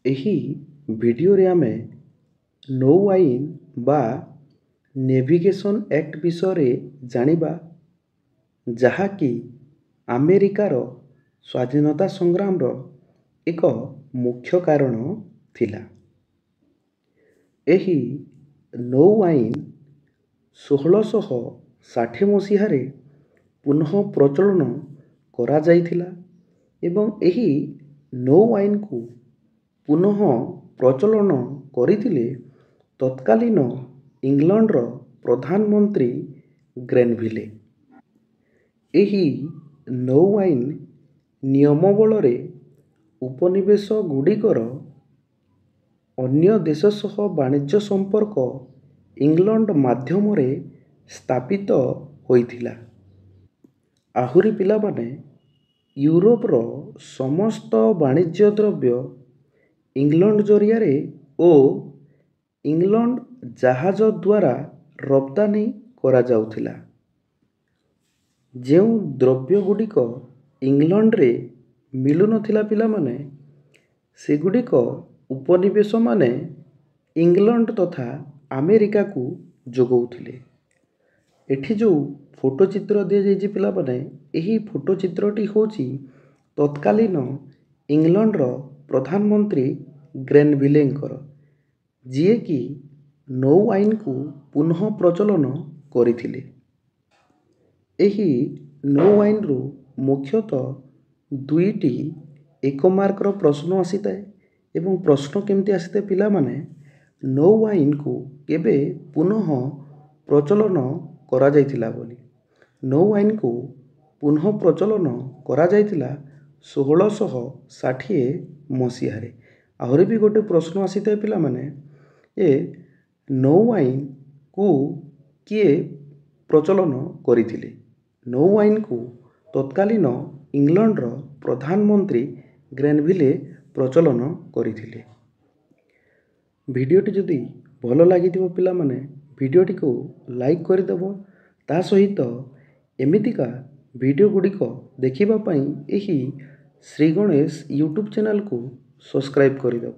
ଏହି ଭିଡ଼ିଓରେ ଆମେ ନୌ ଆଇନ ବା ନେଭିଗେସନ୍ ଆକ୍ଟ ବିଷୟରେ ଜାଣିବା, ଯାହାକି ଆମେରିକାର ସ୍ୱାଧୀନତା ସଂଗ୍ରାମର ଏକ ମୁଖ୍ୟ କାରଣ ଥିଲା। ଏହି ନୌ ଆଇନ 1660 ମସିହାରେ ପୁନଃ ପ୍ରଚଳନ କରାଯାଇଥିଲା ଏବଂ ଏହି ନୌ ଆଇନକୁ ପୁନଃ ପ୍ରଚଳନ କରିଥିଲେ ତତ୍କାଳୀନ ଇଂଲଣ୍ଡର ପ୍ରଧାନମନ୍ତ୍ରୀ ଗ୍ରେନଭିଲେ। ଏହି ନୌ ଆଇନ ନିୟମାବଳୀରେ ଉପନିବେଶ ଗୁଡ଼ିକର ଅନ୍ୟ ଦେଶ ସହ ବାଣିଜ୍ୟ ସମ୍ପର୍କ ଇଂଲଣ୍ଡ ମାଧ୍ୟମରେ ସ୍ଥାପିତ ହୋଇଥିଲା। ଆହୁରି ପିଲାମାନେ, ୟୁରୋପର ସମସ୍ତ ବାଣିଜ୍ୟ ଦ୍ରବ୍ୟ ଇଂଲଣ୍ଡ ଜରିଆରେ ଓ ଇଂଲଣ୍ଡ ଜାହାଜ ଦ୍ୱାରା ରପ୍ତାନି କରାଯାଉଥିଲା। ଯେଉଁ ଦ୍ରବ୍ୟଗୁଡ଼ିକ ଇଂଲଣ୍ଡରେ ମିଳୁନଥିଲା ପିଲାମାନେ, ସେଗୁଡ଼ିକ ଉପନିବେଶମାନେ ଇଂଲଣ୍ଡ ତଥା ଆମେରିକାକୁ ଯୋଗାଉଥିଲେ। ଏଠି ଯେଉଁ ଫଟୋ ଚିତ୍ର ଦିଆଯାଇଛି ପିଲାମାନେ, ଏହି ଫଟୋ ଚିତ୍ରଟି ହେଉଛି ତତ୍କାଳୀନ ଇଂଲଣ୍ଡର ପ୍ରଧାନମନ୍ତ୍ରୀ ଗ୍ରେନଭିଲେଙ୍କର, ଯିଏକି ନୌ ଆଇନକୁ ପୁନଃ ପ୍ରଚଳନ କରିଥିଲେ। ଏହି ନୌ ଆଇନରୁ ମୁଖ୍ୟତଃ ଦୁଇଟି 1 ମାର୍କର ପ୍ରଶ୍ନ ଆସିଥାଏ ଏବଂ ପ୍ରଶ୍ନ କେମିତି ଆସିଥାଏ ପିଲାମାନେ, ନୌ ଆଇନକୁ କେବେ ପୁନଃ ପ୍ରଚଳନ କରାଯାଇଥିଲା ବୋଲି। ନୌ ଆଇନକୁ ପୁନଃ ପ୍ରଚଳନ କରାଯାଇଥିଲା 1660 ମସିହାରେ। ଆହୁରି ବି ଗୋଟେ ପ୍ରଶ୍ନ ଆସିଥାଏ ପିଲାମାନେ, ନୌ ଆଇନକୁ କିଏ ପ୍ରଚଳନ କରିଥିଲେ? ନୌ ଆଇନକୁ ତତ୍କାଳୀନ ଇଂଲଣ୍ଡର ପ୍ରଧାନମନ୍ତ୍ରୀ ଗ୍ରେନଭିଲେ ପ୍ରଚଳନ କରିଥିଲେ। ଭିଡ଼ିଓଟି ଯଦି ଭଲ ଲାଗିଥିବ ପିଲାମାନେ, ଭିଡ଼ିଓଟିକୁ ଲାଇକ୍ କରିଦେବ। ତା ସହିତ ଏମିତିକା ଭିଡ଼ିଓ ଗୁଡ଼ିକ ଦେଖିବା ପାଇଁ ଏହି ଶ୍ରୀ ଗଣେଶ ୟୁଟ୍ୟୁବ୍ ଚ୍ୟାନେଲକୁ ସବସ୍କ୍ରାଇବ୍ କରିଦେବ।